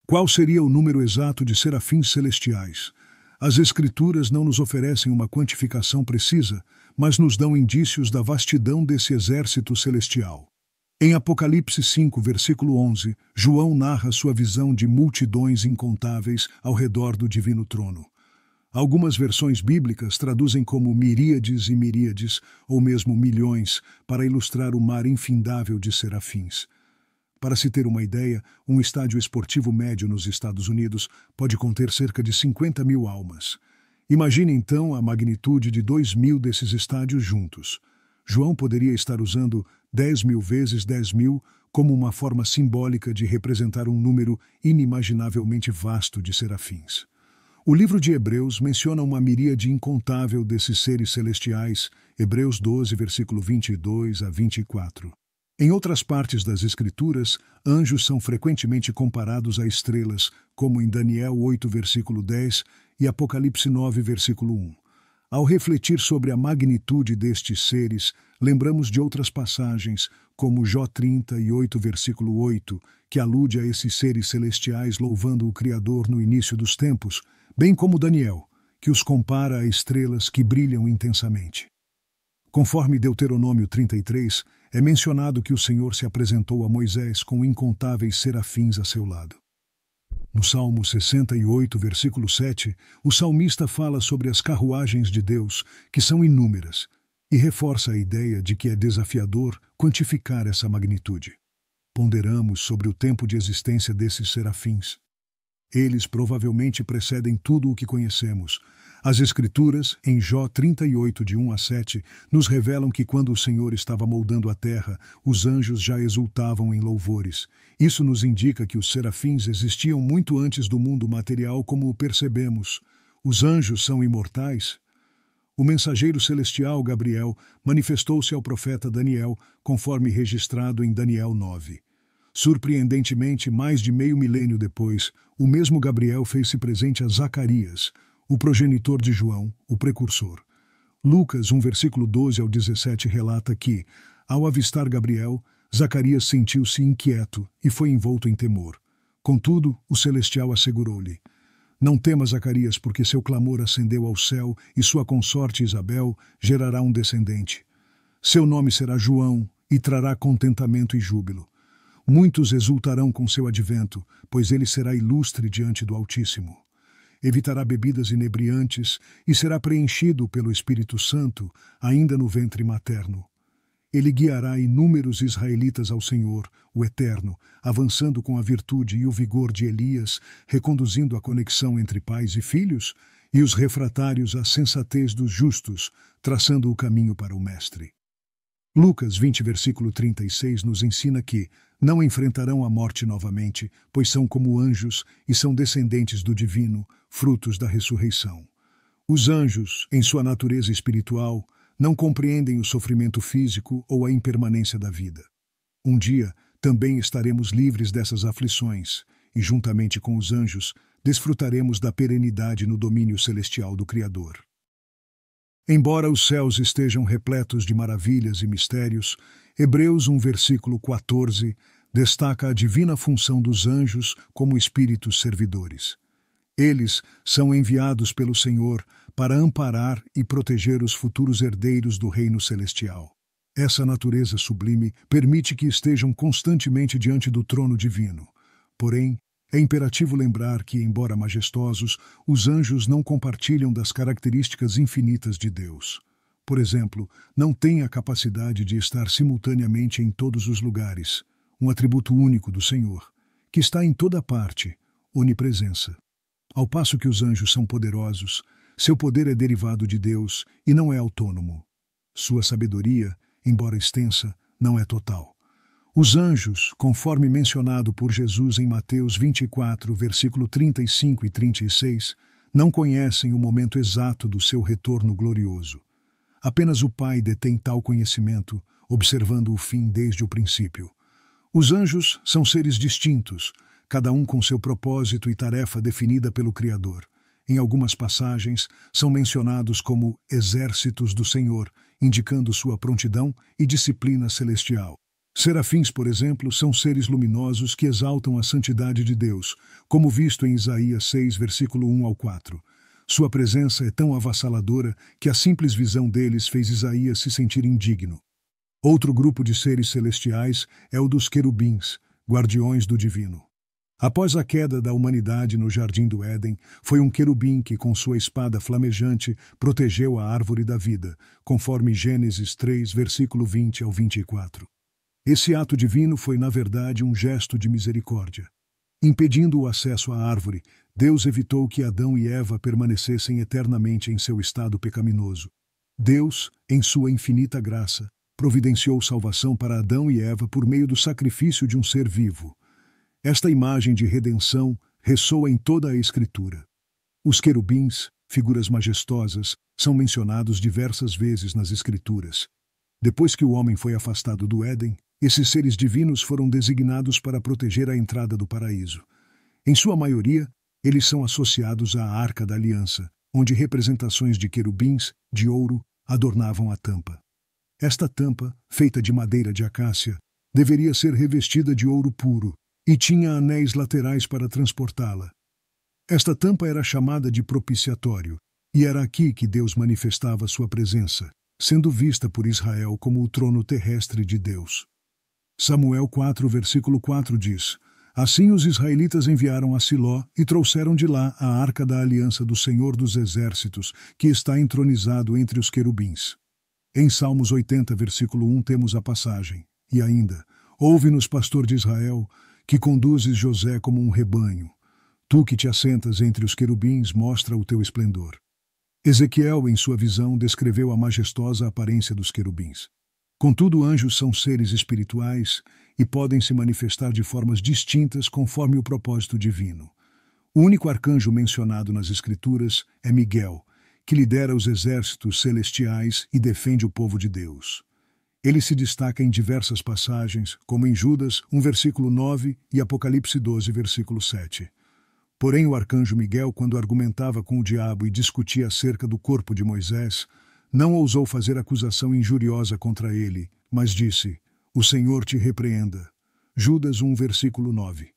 Qual seria o número exato de serafins celestiais? As Escrituras não nos oferecem uma quantificação precisa, mas nos dão indícios da vastidão desse exército celestial. Em Apocalipse 5, versículo 11, João narra sua visão de multidões incontáveis ao redor do divino trono. Algumas versões bíblicas traduzem como miríades e miríades, ou mesmo milhões, para ilustrar o mar infindável de serafins. Para se ter uma ideia, um estádio esportivo médio nos Estados Unidos pode conter cerca de 50 mil almas. Imagine então a magnitude de 2.000 desses estádios juntos. João poderia estar usando 10.000 vezes 10.000 como uma forma simbólica de representar um número inimaginavelmente vasto de serafins. O livro de Hebreus menciona uma miríade incontável desses seres celestiais, Hebreus 12, versículo 22 a 24. Em outras partes das Escrituras, anjos são frequentemente comparados a estrelas, como em Daniel 8, versículo 10 e Apocalipse 9, versículo 1. Ao refletir sobre a magnitude destes seres, lembramos de outras passagens, como Jó 38, versículo 8, que alude a esses seres celestiais louvando o Criador no início dos tempos, bem como Daniel, que os compara a estrelas que brilham intensamente. Conforme Deuteronômio 33, é mencionado que o Senhor se apresentou a Moisés com incontáveis serafins a seu lado. No Salmo 68, versículo 7, o salmista fala sobre as carruagens de Deus, que são inúmeras, e reforça a ideia de que é desafiador quantificar essa magnitude. Ponderamos sobre o tempo de existência desses serafins. Eles provavelmente precedem tudo o que conhecemos. As Escrituras, em Jó 38, de 1 a 7, nos revelam que quando o Senhor estava moldando a terra, os anjos já exultavam em louvores. Isso nos indica que os serafins existiam muito antes do mundo material como o percebemos. Os anjos são imortais? O mensageiro celestial Gabriel manifestou-se ao profeta Daniel, conforme registrado em Daniel 9. Surpreendentemente, mais de meio milênio depois, o mesmo Gabriel fez-se presente a Zacarias, o progenitor de João, o precursor. Lucas 1, versículo 12 ao 17 relata que, ao avistar Gabriel, Zacarias sentiu-se inquieto e foi envolto em temor. Contudo, o celestial assegurou-lhe: "Não temas, Zacarias, porque seu clamor ascendeu ao céu e sua consorte Isabel gerará um descendente. Seu nome será João e trará contentamento e júbilo. Muitos exultarão com seu advento, pois ele será ilustre diante do Altíssimo. Evitará bebidas inebriantes e será preenchido pelo Espírito Santo, ainda no ventre materno. Ele guiará inúmeros israelitas ao Senhor, o Eterno, avançando com a virtude e o vigor de Elias, reconduzindo a conexão entre pais e filhos, e os refratários à sensatez dos justos, traçando o caminho para o Mestre." Lucas 20, versículo 36 nos ensina que não enfrentarão a morte novamente, pois são como anjos e são descendentes do divino, frutos da ressurreição. Os anjos, em sua natureza espiritual, não compreendem o sofrimento físico ou a impermanência da vida. Um dia, também estaremos livres dessas aflições e, juntamente com os anjos, desfrutaremos da perenidade no domínio celestial do Criador. Embora os céus estejam repletos de maravilhas e mistérios, Hebreus 1, versículo 14, destaca a divina função dos anjos como espíritos servidores. Eles são enviados pelo Senhor para amparar e proteger os futuros herdeiros do reino celestial. Essa natureza sublime permite que estejam constantemente diante do trono divino. Porém, é imperativo lembrar que, embora majestosos, os anjos não compartilham das características infinitas de Deus. Por exemplo, não têm a capacidade de estar simultaneamente em todos os lugares, um atributo único do Senhor, que está em toda parte, onipresença. Ao passo que os anjos são poderosos, seu poder é derivado de Deus e não é autônomo. Sua sabedoria, embora extensa, não é total. Os anjos, conforme mencionado por Jesus em Mateus 24, versículo 35 e 36, não conhecem o momento exato do seu retorno glorioso. Apenas o Pai detém tal conhecimento, observando o fim desde o princípio. Os anjos são seres distintos, cada um com seu propósito e tarefa definida pelo Criador. Em algumas passagens, são mencionados como exércitos do Senhor, indicando sua prontidão e disciplina celestial. Serafins, por exemplo, são seres luminosos que exaltam a santidade de Deus, como visto em Isaías 6, versículo 1 ao 4. Sua presença é tão avassaladora que a simples visão deles fez Isaías se sentir indigno. Outro grupo de seres celestiais é o dos querubins, guardiões do divino. Após a queda da humanidade no Jardim do Éden, foi um querubim que, com sua espada flamejante, protegeu a árvore da vida, conforme Gênesis 3, versículo 20 ao 24. Esse ato divino foi, na verdade, um gesto de misericórdia. Impedindo o acesso à árvore, Deus evitou que Adão e Eva permanecessem eternamente em seu estado pecaminoso. Deus, em sua infinita graça, providenciou salvação para Adão e Eva por meio do sacrifício de um ser vivo. Esta imagem de redenção ressoa em toda a Escritura. Os querubins, figuras majestosas, são mencionados diversas vezes nas Escrituras. Depois que o homem foi afastado do Éden, esses seres divinos foram designados para proteger a entrada do paraíso. Em sua maioria, eles são associados à Arca da Aliança, onde representações de querubins, de ouro, adornavam a tampa. Esta tampa, feita de madeira de acácia, deveria ser revestida de ouro puro e tinha anéis laterais para transportá-la. Esta tampa era chamada de propiciatório, e era aqui que Deus manifestava sua presença, sendo vista por Israel como o trono terrestre de Deus. Samuel 4, versículo 4 diz: Assim os israelitas enviaram a Siló e trouxeram de lá a arca da aliança do Senhor dos Exércitos, que está entronizado entre os querubins. Em Salmos 80, versículo 1 temos a passagem: E ainda, ouve-nos, pastor de Israel, que conduzes José como um rebanho. Tu que te assentas entre os querubins, mostra o teu esplendor. Ezequiel, em sua visão, descreveu a majestosa aparência dos querubins. Contudo, anjos são seres espirituais e podem se manifestar de formas distintas conforme o propósito divino. O único arcanjo mencionado nas Escrituras é Miguel, que lidera os exércitos celestiais e defende o povo de Deus. Ele se destaca em diversas passagens, como em Judas 1, versículo 9 e Apocalipse 12, versículo 7. Porém, o arcanjo Miguel, quando argumentava com o diabo e discutia acerca do corpo de Moisés, não ousou fazer acusação injuriosa contra ele, mas disse: O Senhor te repreenda. Judas 1, versículo 9.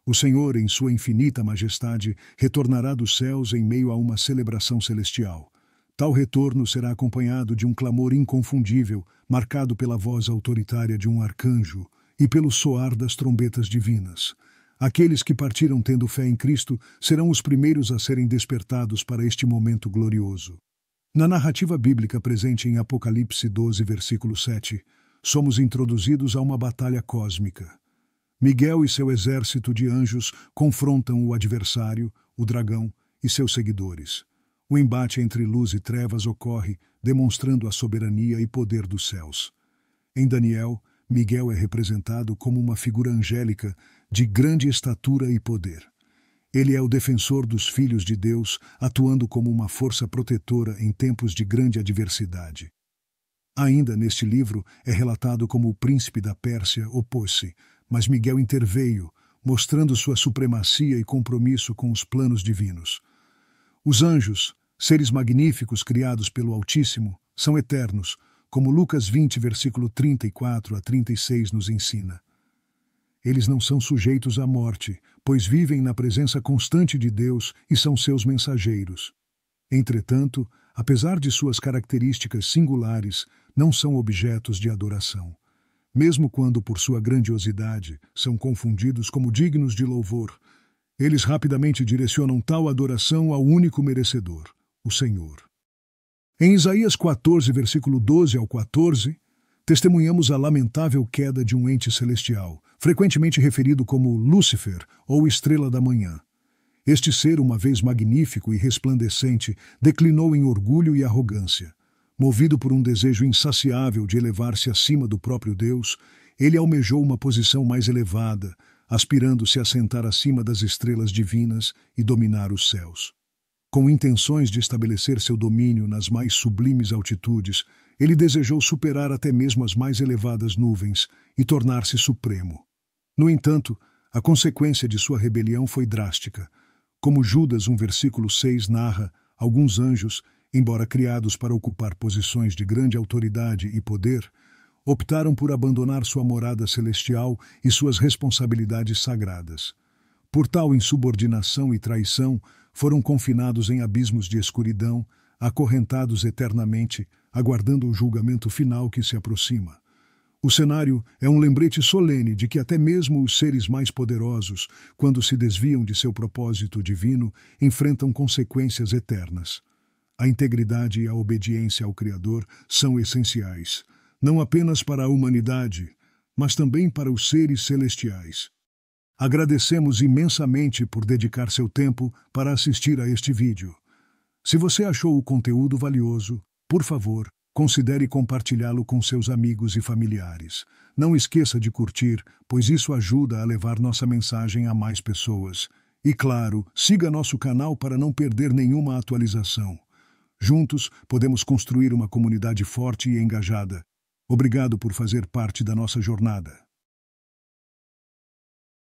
O Senhor, em sua infinita majestade, retornará dos céus em meio a uma celebração celestial. Tal retorno será acompanhado de um clamor inconfundível, marcado pela voz autoritária de um arcanjo e pelo soar das trombetas divinas. Aqueles que partiram tendo fé em Cristo serão os primeiros a serem despertados para este momento glorioso. Na narrativa bíblica presente em Apocalipse 12, versículo 7, somos introduzidos a uma batalha cósmica. Miguel e seu exército de anjos confrontam o adversário, o dragão, e seus seguidores. O embate entre luz e trevas ocorre, demonstrando a soberania e poder dos céus. Em Daniel, Miguel é representado como uma figura angélica de grande estatura e poder. Ele é o defensor dos filhos de Deus, atuando como uma força protetora em tempos de grande adversidade. Ainda neste livro é relatado como o príncipe da Pérsia opôs-se, mas Miguel interveio, mostrando sua supremacia e compromisso com os planos divinos. Os anjos, seres magníficos criados pelo Altíssimo, são eternos, como Lucas 20, versículo 34 a 36 nos ensina. Eles não são sujeitos à morte, pois vivem na presença constante de Deus e são seus mensageiros. Entretanto, apesar de suas características singulares, não são objetos de adoração. Mesmo quando, por sua grandiosidade, são confundidos como dignos de louvor, eles rapidamente direcionam tal adoração ao único merecedor, o Senhor. Em Isaías 14, versículo 12 ao 14, testemunhamos a lamentável queda de um ente celestial, frequentemente referido como Lúcifer ou Estrela da Manhã. Este ser, uma vez magnífico e resplandecente, declinou em orgulho e arrogância. Movido por um desejo insaciável de elevar-se acima do próprio Deus, ele almejou uma posição mais elevada, aspirando-se a sentar acima das estrelas divinas e dominar os céus. Com intenções de estabelecer seu domínio nas mais sublimes altitudes, ele desejou superar até mesmo as mais elevadas nuvens e tornar-se supremo. No entanto, a consequência de sua rebelião foi drástica. Como Judas 1, versículo 6 narra, alguns anjos, embora criados para ocupar posições de grande autoridade e poder, Optaram por abandonar sua morada celestial e suas responsabilidades sagradas. Por tal insubordinação e traição, foram confinados em abismos de escuridão, acorrentados eternamente, aguardando o julgamento final que se aproxima. O cenário é um lembrete solene de que até mesmo os seres mais poderosos, quando se desviam de seu propósito divino, enfrentam consequências eternas. A integridade e a obediência ao Criador são essenciais, não apenas para a humanidade, mas também para os seres celestiais. Agradecemos imensamente por dedicar seu tempo para assistir a este vídeo. Se você achou o conteúdo valioso, por favor, considere compartilhá-lo com seus amigos e familiares. Não esqueça de curtir, pois isso ajuda a levar nossa mensagem a mais pessoas. E claro, siga nosso canal para não perder nenhuma atualização. Juntos, podemos construir uma comunidade forte e engajada. Obrigado por fazer parte da nossa jornada.